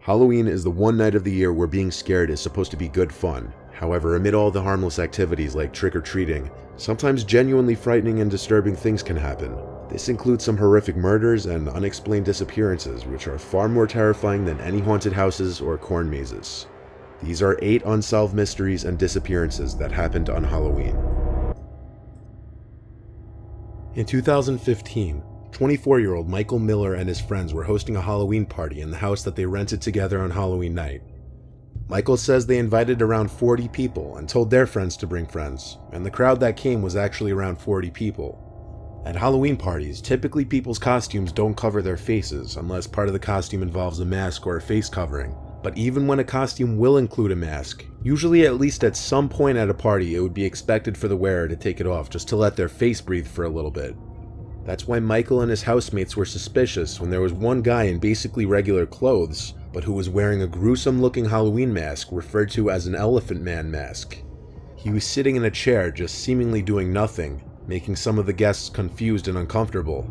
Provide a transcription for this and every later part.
Halloween is the one night of the year where being scared is supposed to be good fun. However, amid all the harmless activities like trick-or-treating, sometimes genuinely frightening and disturbing things can happen. This includes some horrific murders and unexplained disappearances, which are far more terrifying than any haunted houses or corn mazes. These are 8 unsolved mysteries and disappearances that happened on Halloween. In 2015, 24-year-old Michael Miller and his friends were hosting a Halloween party in the house that they rented together on Halloween night. Michael says they invited around 40 people and told their friends to bring friends, and the crowd that came was actually around 40 people. At Halloween parties, typically people's costumes don't cover their faces unless part of the costume involves a mask or a face covering. But even when a costume will include a mask, usually at least at some point at a party it would be expected for the wearer to take it off just to let their face breathe for a little bit. That's why Michael and his housemates were suspicious when there was one guy in basically regular clothes, but who was wearing a gruesome looking Halloween mask referred to as an Elephant Man mask. He was sitting in a chair just seemingly doing nothing, making some of the guests confused and uncomfortable.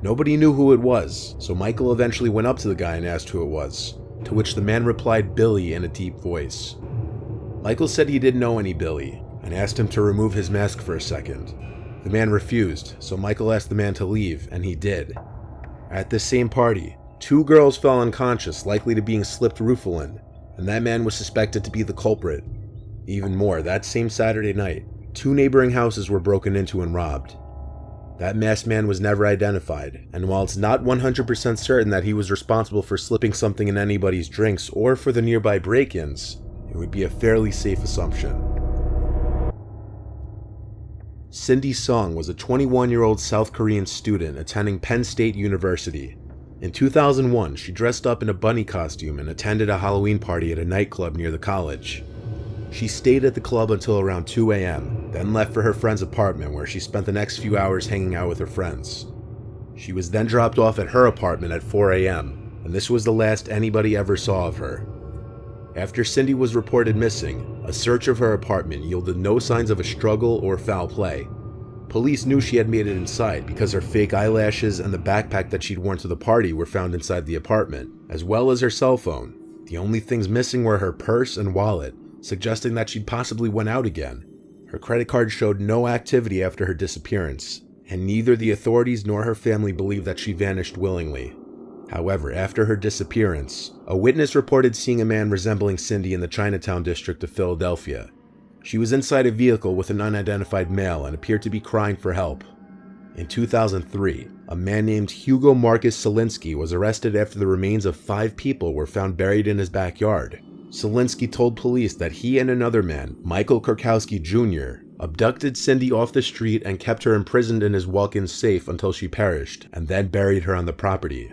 Nobody knew who it was, so Michael eventually went up to the guy and asked who it was, to which the man replied Billy in a deep voice. Michael said he didn't know any Billy, and asked him to remove his mask for a second. The man refused, so Michael asked the man to leave, and he did. At this same party, 2 girls fell unconscious, likely to being slipped Rufalin, and that man was suspected to be the culprit. Even more, that same Saturday night, 2 neighboring houses were broken into and robbed. That masked man was never identified, and while it's not 100% certain that he was responsible for slipping something in anybody's drinks or for the nearby break-ins, it would be a fairly safe assumption. Cindy Song was a 21-year-old South Korean student attending Penn State University. In 2001, she dressed up in a bunny costume and attended a Halloween party at a nightclub near the college. She stayed at the club until around 2 a.m., then left for her friend's apartment where she spent the next few hours hanging out with her friends. She was then dropped off at her apartment at 4 a.m., and this was the last anybody ever saw of her. After Cindy was reported missing, a search of her apartment yielded no signs of a struggle or foul play. Police knew she had made it inside because her fake eyelashes and the backpack that she'd worn to the party were found inside the apartment, as well as her cell phone. The only things missing were her purse and wallet, suggesting that she'd possibly went out again. Her credit card showed no activity after her disappearance, and neither the authorities nor her family believed that she vanished willingly. However, after her disappearance, a witness reported seeing a man resembling Cindy in the Chinatown district of Philadelphia. She was inside a vehicle with an unidentified male and appeared to be crying for help. In 2003, a man named Hugo Marcus Selinsky was arrested after the remains of 5 people were found buried in his backyard. Selinsky told police that he and another man, Michael Kurkowski Jr., abducted Cindy off the street and kept her imprisoned in his walk-in safe until she perished, and then buried her on the property.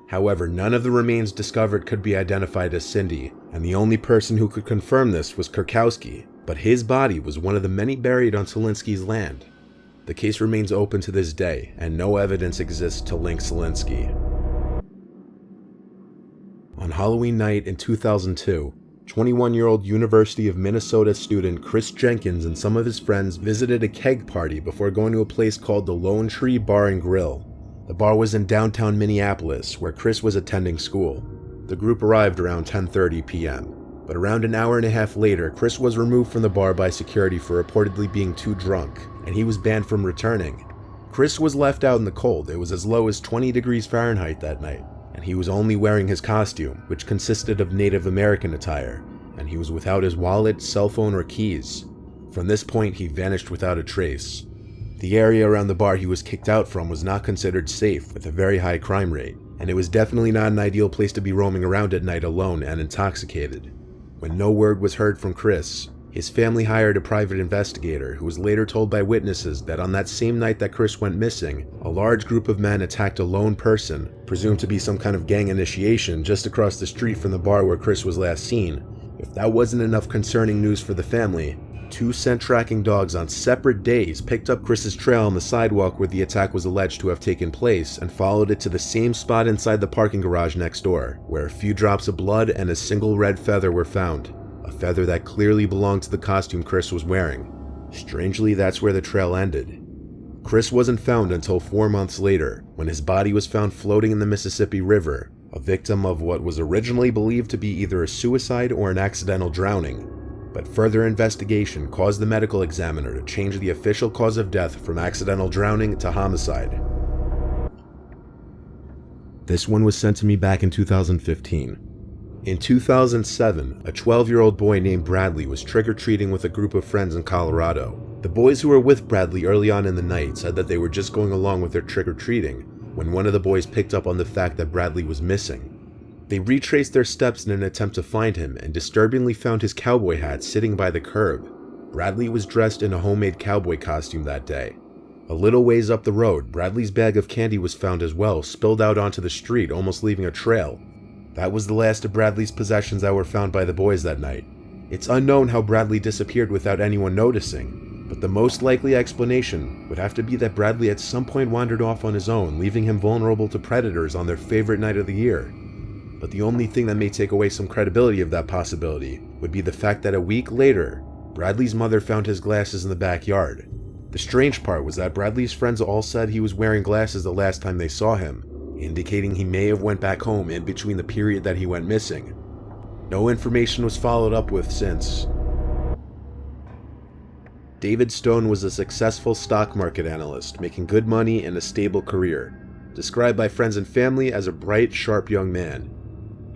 However, none of the remains discovered could be identified as Cindy, and the only person who could confirm this was Kurkowski, but his body was one of the many buried on Selinsky's land. The case remains open to this day, and no evidence exists to link Selinsky. On Halloween night in 2002, 21-year-old University of Minnesota student Chris Jenkins and some of his friends visited a keg party before going to a place called the Lone Tree Bar and Grill. The bar was in downtown Minneapolis, where Chris was attending school. The group arrived around 10:30 p.m., but around an hour and a half later, Chris was removed from the bar by security for reportedly being too drunk, and he was banned from returning. Chris was left out in the cold. It was as low as 20 degrees Fahrenheit that night, and he was only wearing his costume, which consisted of Native American attire, and he was without his wallet, cell phone, or keys. From this point, he vanished without a trace. The area around the bar he was kicked out from was not considered safe, with a very high crime rate, and it was definitely not an ideal place to be roaming around at night alone and intoxicated. When no word was heard from Chris, his family hired a private investigator who was later told by witnesses that on that same night that Chris went missing, a large group of men attacked a lone person, presumed to be some kind of gang initiation, just across the street from the bar where Chris was last seen. If that wasn't enough concerning news for the family, 2 scent tracking dogs on separate days picked up Chris's trail on the sidewalk where the attack was alleged to have taken place and followed it to the same spot inside the parking garage next door, where a few drops of blood and a single red feather were found, a feather that clearly belonged to the costume Chris was wearing. Strangely, that's where the trail ended. Chris wasn't found until 4 months later, when his body was found floating in the Mississippi River, a victim of what was originally believed to be either a suicide or an accidental drowning, but further investigation caused the medical examiner to change the official cause of death from accidental drowning to homicide. This one was sent to me back in 2015. In 2007, a 12-year-old boy named Bradley was trick-or-treating with a group of friends in Colorado. The boys who were with Bradley early on in the night said that they were just going along with their trick-or-treating when one of the boys picked up on the fact that Bradley was missing. They retraced their steps in an attempt to find him and disturbingly found his cowboy hat sitting by the curb. Bradley was dressed in a homemade cowboy costume that day. A little ways up the road, Bradley's bag of candy was found as well, spilled out onto the street, almost leaving a trail. That was the last of Bradley's possessions that were found by the boys that night. It's unknown how Bradley disappeared without anyone noticing, but the most likely explanation would have to be that Bradley at some point wandered off on his own, leaving him vulnerable to predators on their favorite night of the year. But the only thing that may take away some credibility of that possibility would be the fact that a week later, Bradley's mother found his glasses in the backyard. The strange part was that Bradley's friends all said he was wearing glasses the last time they saw him, indicating he may have went back home in between the period that he went missing. No information was followed up with since. David Stone was a successful stock market analyst, making good money and a stable career, described by friends and family as a bright, sharp young man.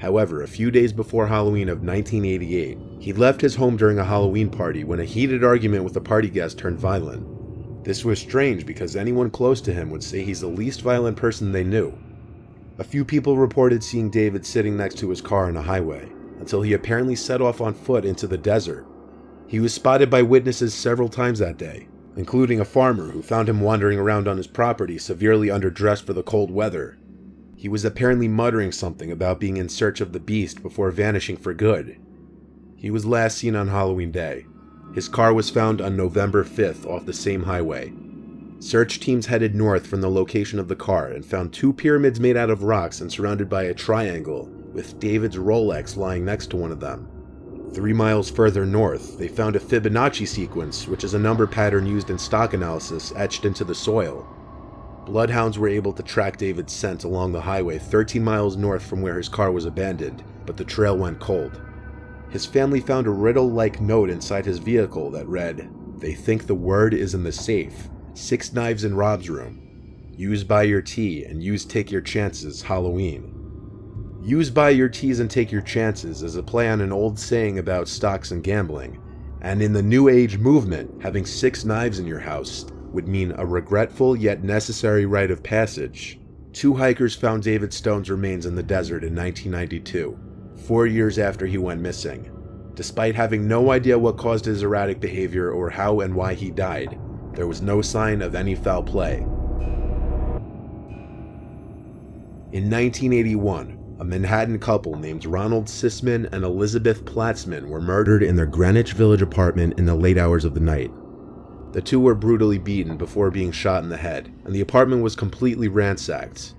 However, a few days before Halloween of 1988, he left his home during a Halloween party when a heated argument with a party guest turned violent. This was strange because anyone close to him would say he's the least violent person they knew. A few people reported seeing David sitting next to his car on a highway, until he apparently set off on foot into the desert. He was spotted by witnesses several times that day, including a farmer who found him wandering around on his property severely underdressed for the cold weather. He was apparently muttering something about being in search of the beast before vanishing for good. He was last seen on Halloween Day. His car was found on November 5th off the same highway. Search teams headed north from the location of the car and found two pyramids made out of rocks and surrounded by a triangle, with David's Rolex lying next to one of them. 3 miles further north, they found a Fibonacci sequence, which is a number pattern used in stock analysis, etched into the soil. Bloodhounds were able to track David's scent along the highway 13 miles north from where his car was abandoned, but the trail went cold. His family found a riddle-like note inside his vehicle that read, "They think the word is in the safe. 6 knives in Rob's room. Use buy your tea and use take your chances, Halloween." Use buy your teas and take your chances is a play on an old saying about stocks and gambling, and in the New Age movement, having 6 knives in your house would mean a regretful yet necessary rite of passage. 2 hikers found David Stone's remains in the desert in 1992, 4 years after he went missing. Despite having no idea what caused his erratic behavior or how and why he died, there was no sign of any foul play. In 1981, a Manhattan couple named Ronald Sisman and Elizabeth Platzman were murdered in their Greenwich Village apartment in the late hours of the night. The two were brutally beaten before being shot in the head, and the apartment was completely ransacked.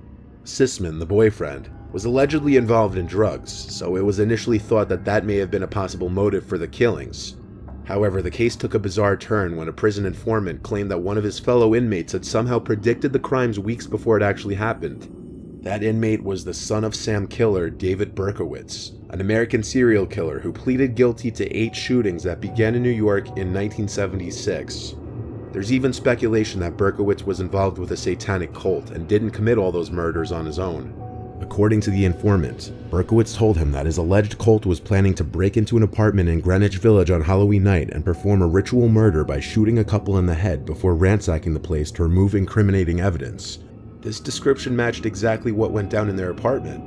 Sisman, the boyfriend, was allegedly involved in drugs, so it was initially thought that that may have been a possible motive for the killings. However, the case took a bizarre turn when a prison informant claimed that one of his fellow inmates had somehow predicted the crimes weeks before it actually happened. That inmate was the son of Sam killer David Berkowitz, an American serial killer who pleaded guilty to 8 shootings that began in New York in 1976. There's even speculation that Berkowitz was involved with a satanic cult and didn't commit all those murders on his own. According to the informant, Berkowitz told him that his alleged cult was planning to break into an apartment in Greenwich Village on Halloween night and perform a ritual murder by shooting a couple in the head before ransacking the place to remove incriminating evidence. This description matched exactly what went down in their apartment.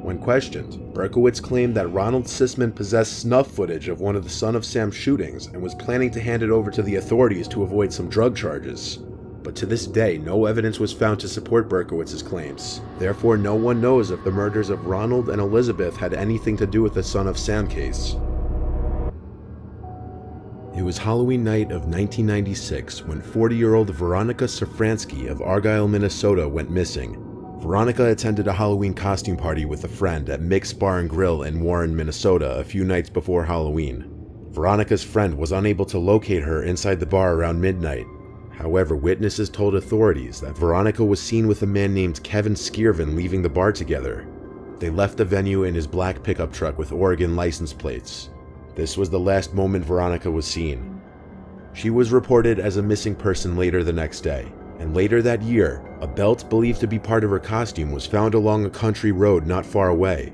When questioned, Berkowitz claimed that Ronald Sisman possessed snuff footage of one of the Son of Sam shootings and was planning to hand it over to the authorities to avoid some drug charges. But to this day, no evidence was found to support Berkowitz's claims. Therefore, no one knows if the murders of Ronald and Elizabeth had anything to do with the Son of Sam case. It was Halloween night of 1996 when 40-year-old Veronica Safransky of Argyle, Minnesota went missing. Veronica attended a Halloween costume party with a friend at Mick's Bar and Grill in Warren, Minnesota a few nights before Halloween. Veronica's friend was unable to locate her inside the bar around midnight. However, witnesses told authorities that Veronica was seen with a man named Kevin Skirvin leaving the bar together. They left the venue in his black pickup truck with Oregon license plates. This was the last moment Veronica was seen. She was reported as a missing person later the next day, and later that year, a belt believed to be part of her costume was found along a country road not far away.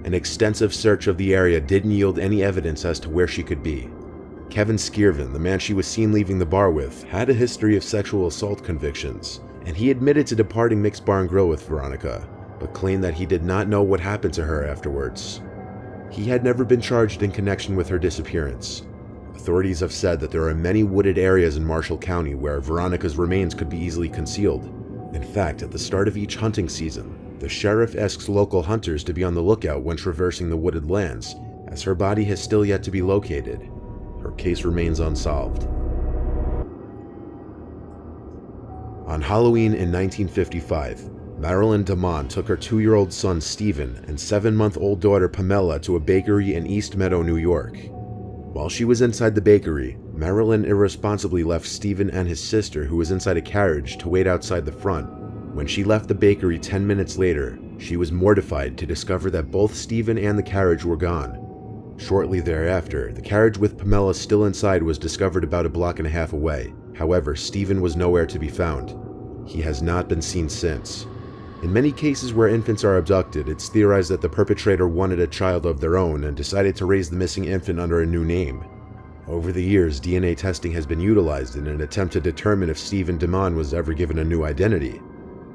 An extensive search of the area didn't yield any evidence as to where she could be. Kevin Skirvin, the man she was seen leaving the bar with, had a history of sexual assault convictions, and he admitted to departing Mick's Bar and Grill with Veronica, but claimed that he did not know what happened to her afterwards. He had never been charged in connection with her disappearance. Authorities have said that there are many wooded areas in Marshall County where Veronica's remains could be easily concealed. In fact, at the start of each hunting season, the sheriff asks local hunters to be on the lookout when traversing the wooded lands, as her body has still yet to be located. Her case remains unsolved. On Halloween in 1955, Marilyn DeMond took her 2-year-old son Stephen and 7-month-old daughter Pamela to a bakery in East Meadow, New York. While she was inside the bakery, Marilyn irresponsibly left Stephen and his sister, who was inside a carriage, to wait outside the front. When she left the bakery 10 minutes later, she was mortified to discover that both Stephen and the carriage were gone. Shortly thereafter, the carriage with Pamela still inside was discovered about 1.5 blocks away. However, Stephen was nowhere to be found. He has not been seen since. In many cases where infants are abducted, it's theorized that the perpetrator wanted a child of their own and decided to raise the missing infant under a new name. Over the years, DNA testing has been utilized in an attempt to determine if Stephen DeMond was ever given a new identity.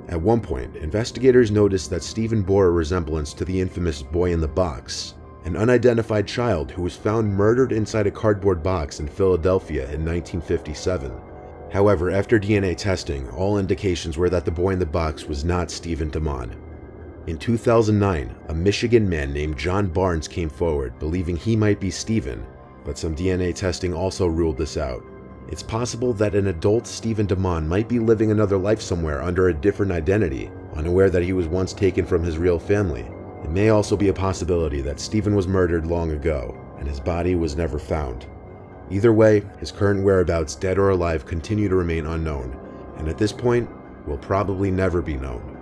At one point, investigators noticed that Stephen bore a resemblance to the infamous boy in the box, an unidentified child who was found murdered inside a cardboard box in Philadelphia in 1957. However, after DNA testing, all indications were that the boy in the box was not Stephen DeMond. In 2009, a Michigan man named John Barnes came forward, believing he might be Stephen, but some DNA testing also ruled this out. It's possible that an adult Stephen DeMond might be living another life somewhere under a different identity, unaware that he was once taken from his real family. It may also be a possibility that Stephen was murdered long ago, and his body was never found. Either way, his current whereabouts, dead or alive, continue to remain unknown, and at this point, will probably never be known.